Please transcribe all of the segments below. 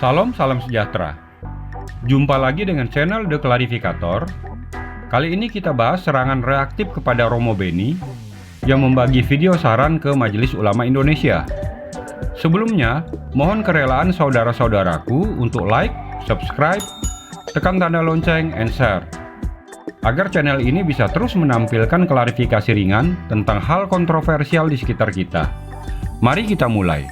Salam sejahtera. Jumpa lagi dengan channel The Clarifikator. Kali ini kita bahas serangan reaktif kepada Romo Beni yang membagi video saran ke Majelis Ulama Indonesia. Sebelumnya, mohon kerelaan saudara-saudaraku untuk like, subscribe, tekan tanda lonceng, and share, agar channel ini bisa terus menampilkan klarifikasi ringan tentang hal kontroversial di sekitar kita. Mari kita mulai.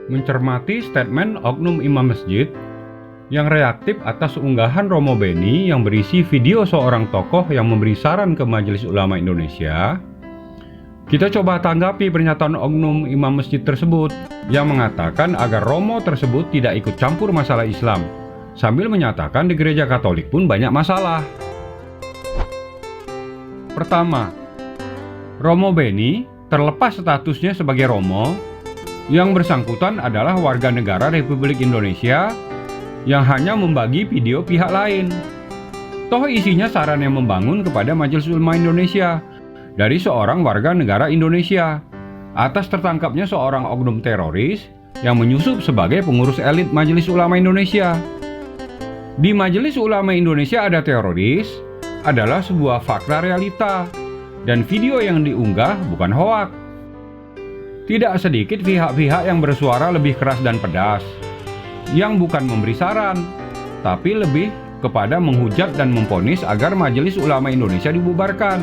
Mencermati statement oknum imam masjid yang reaktif atas unggahan Romo Beni yang berisi video seorang tokoh yang memberi saran ke Majelis Ulama Indonesia, kita coba tanggapi pernyataan oknum imam masjid tersebut yang mengatakan agar Romo tersebut tidak ikut campur masalah Islam, sambil menyatakan di gereja Katolik pun banyak masalah. Pertama, Romo Beni terlepas statusnya sebagai Romo, yang bersangkutan adalah warga negara Republik Indonesia yang hanya membagi video pihak lain. Toh isinya saran yang membangun kepada Majelis Ulama Indonesia dari seorang warga negara Indonesia atas tertangkapnya seorang oknum teroris yang menyusup sebagai pengurus elit Majelis Ulama Indonesia. Di Majelis Ulama Indonesia ada teroris adalah sebuah fakta realita, dan video yang diunggah bukan hoak. Tidak sedikit pihak-pihak yang bersuara lebih keras dan pedas, yang bukan memberi saran, tapi lebih kepada menghujat dan memvonis agar Majelis Ulama Indonesia dibubarkan.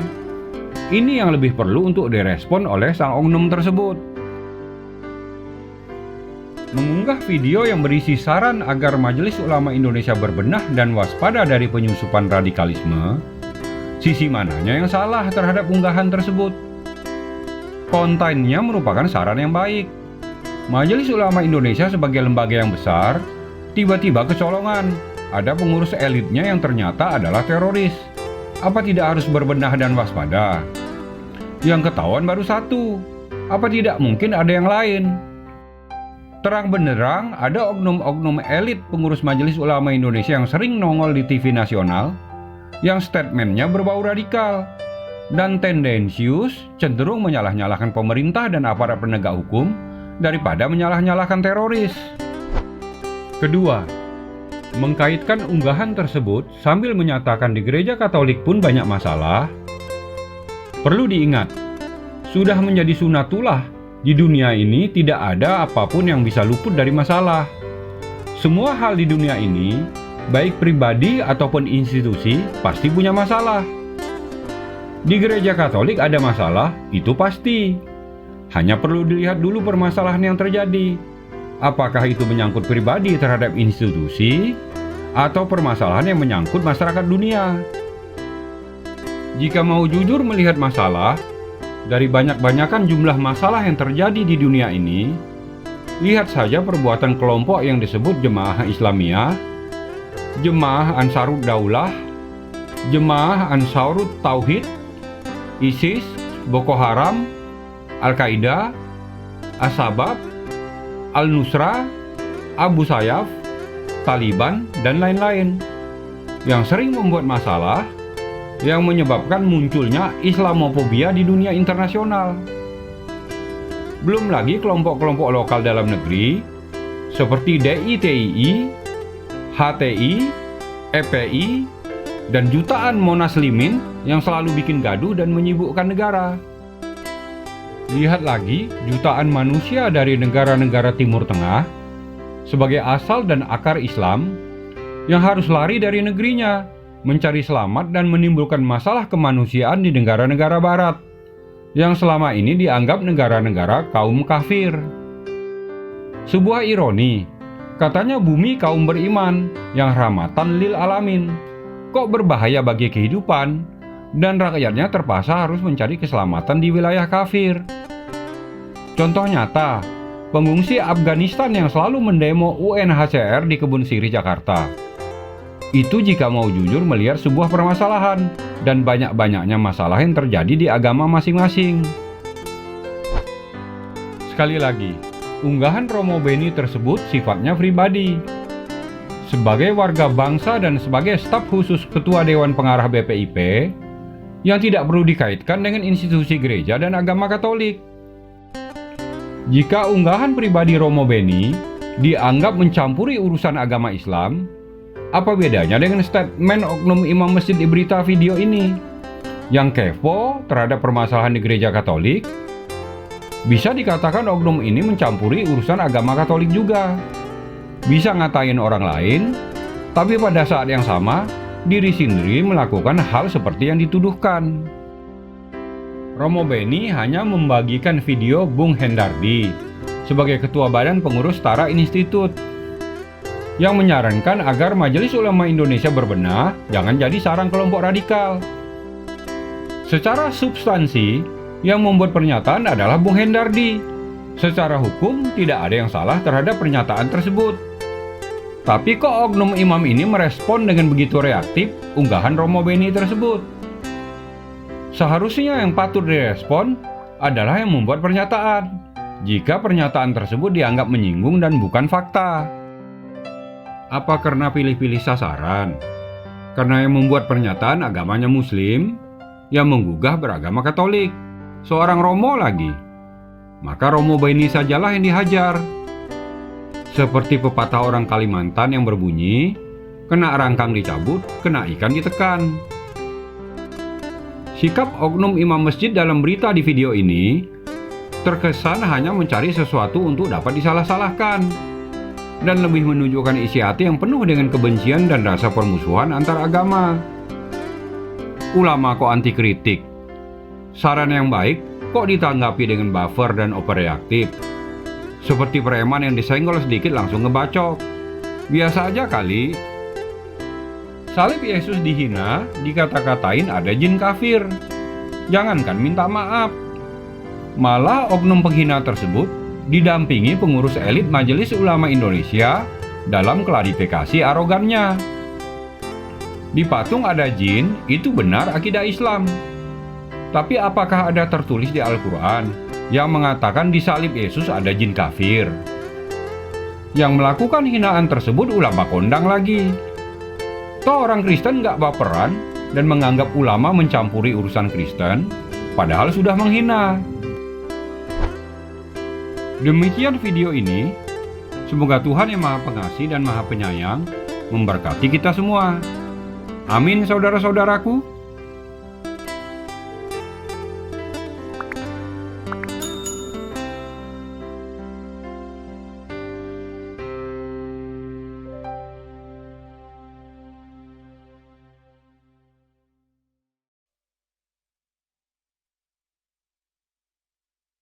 Ini yang lebih perlu untuk direspon oleh sang oknum tersebut. Mengunggah video yang berisi saran agar Majelis Ulama Indonesia berbenah dan waspada dari penyusupan radikalisme, sisi mananya yang salah terhadap unggahan tersebut? Kontennya merupakan saran yang baik. Majelis Ulama Indonesia sebagai lembaga yang besar tiba-tiba kecolongan ada pengurus elitnya yang ternyata adalah teroris. Apa tidak harus berbenah dan waspada? Yang ketahuan baru satu. Apa tidak mungkin ada yang lain? Terang benderang ada oknum-oknum elit pengurus Majelis Ulama Indonesia yang sering nongol di TV nasional yang statementnya berbau radikal dan tendensius, cenderung menyalah-nyalahkan pemerintah dan aparat penegak hukum daripada menyalah-nyalahkan teroris. Kedua, mengkaitkan unggahan tersebut sambil menyatakan di gereja Katolik pun banyak masalah. Perlu diingat, sudah menjadi sunatullah di dunia ini tidak ada apapun yang bisa luput dari masalah. Semua hal di dunia ini, baik pribadi ataupun institusi, pasti punya masalah. Di gereja Katolik ada masalah, itu pasti. Hanya perlu dilihat dulu permasalahan yang terjadi. Apakah itu menyangkut pribadi terhadap institusi, atau permasalahan yang menyangkut masyarakat dunia? Jika mau jujur melihat masalah, dari banyak-banyakan jumlah masalah yang terjadi di dunia ini, lihat saja perbuatan kelompok yang disebut Jemaah Islamiyah, Jemaah Ansarud Daulah, Jemaah Ansarut Tauhid, ISIS, Boko Haram, Al-Qaeda, As-Sabab, Al-Nusra, Abu Sayyaf, Taliban, dan lain-lain, yang sering membuat masalah yang menyebabkan munculnya Islamofobia di dunia internasional. Belum lagi kelompok-kelompok lokal dalam negeri seperti DITII, HTI, EPI, dan jutaan monaslimin yang selalu bikin gaduh dan menyibukkan negara. Lihat lagi jutaan manusia dari negara-negara Timur Tengah sebagai asal dan akar Islam yang harus lari dari negerinya, mencari selamat dan menimbulkan masalah kemanusiaan di negara-negara barat yang selama ini dianggap negara-negara kaum kafir. Sebuah ironi, katanya bumi kaum beriman yang rahmatan lil alamin, kok berbahaya bagi kehidupan, dan rakyatnya terpaksa harus mencari keselamatan di wilayah kafir. Contoh nyata, pengungsi Afghanistan yang selalu mendemo UNHCR di Kebun Sirih, Jakarta. Itu jika mau jujur melihat sebuah permasalahan dan banyak-banyaknya masalah yang terjadi di agama masing-masing. Sekali lagi, Unggahan Romo Beni tersebut sifatnya pribadi. Sebagai warga bangsa dan sebagai staf khusus Ketua Dewan Pengarah BPIP, yang tidak perlu dikaitkan dengan institusi gereja dan agama Katolik. Jika unggahan pribadi Romo Beni dianggap mencampuri urusan agama Islam, apa bedanya dengan statement oknum imam masjid di berita video ini, yang kepo terhadap permasalahan di gereja Katolik? Bisa dikatakan oknum ini mencampuri urusan agama Katolik juga. Bisa ngatain orang lain, tapi pada saat yang sama, diri sendiri melakukan hal seperti yang dituduhkan. Romo Beni hanya membagikan video Bung Hendardi sebagai Ketua Badan Pengurus Tara Institut yang menyarankan agar Majelis Ulama Indonesia berbenah jangan jadi sarang kelompok radikal. Secara substansi, yang membuat pernyataan adalah Bung Hendardi. Secara hukum tidak ada yang salah terhadap pernyataan tersebut. Tapi kok oknum imam ini merespon dengan begitu reaktif unggahan Romo Beni tersebut? Seharusnya yang patut direspon adalah yang membuat pernyataan, jika pernyataan tersebut dianggap menyinggung dan bukan fakta. Apa karena pilih-pilih sasaran? Karena yang membuat pernyataan agamanya Muslim, yang menggugah beragama Katolik, seorang Romo lagi. Maka Romo Beni sajalah yang dihajar. Seperti pepatah orang Kalimantan yang berbunyi, kena rangkang dicabut, kena ikan ditekan. Sikap oknum imam masjid dalam berita di video ini terkesan hanya mencari sesuatu untuk dapat disalah-salahkan, dan lebih menunjukkan isi hati yang penuh dengan kebencian dan rasa permusuhan antar agama. Ulama kok anti kritik? Saran yang baik kok ditanggapi dengan buffer dan overreaktif? Seperti preman yang disenggol sedikit langsung ngebacok. Biasa aja kali. Salib Yesus dihina, dikata-katain ada jin kafir. Jangankan minta maaf, malah oknum penghina tersebut didampingi pengurus elit Majelis Ulama Indonesia dalam klarifikasi arogannya. Di patung ada jin, itu benar akidah Islam. Tapi apakah ada tertulis di Al-Quran yang mengatakan di salib Yesus ada jin kafir? Yang melakukan hinaan tersebut ulama kondang lagi. Toh orang Kristen nggak baperan dan menganggap ulama mencampuri urusan Kristen, padahal sudah menghina. Demikian video ini. Semoga Tuhan yang Maha Pengasih dan Maha Penyayang memberkati kita semua. Amin, saudara-saudaraku.